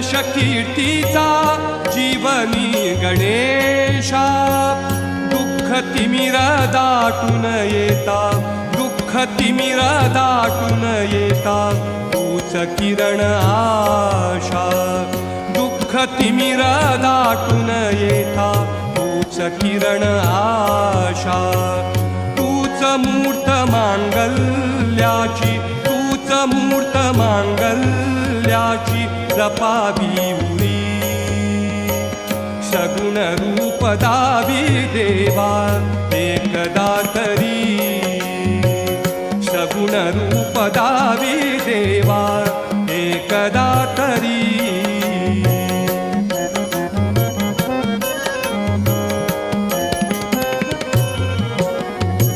यश कीर्तीचा जीवनी गणेशा, दुःख तिमिर दाटून येता, दुःख तिमिर दाटून येता, तूच किरण आशा, दुःख तिमिर दाटून येता, तूच किरण आशा, तूच मूर्त मांगल्याची, तूच मूर्त मांगल्याची जपावी उरी, सगुण रूप दावी देवा एकदा तरी, सगुण रूप दावी देवा एकदा तरी.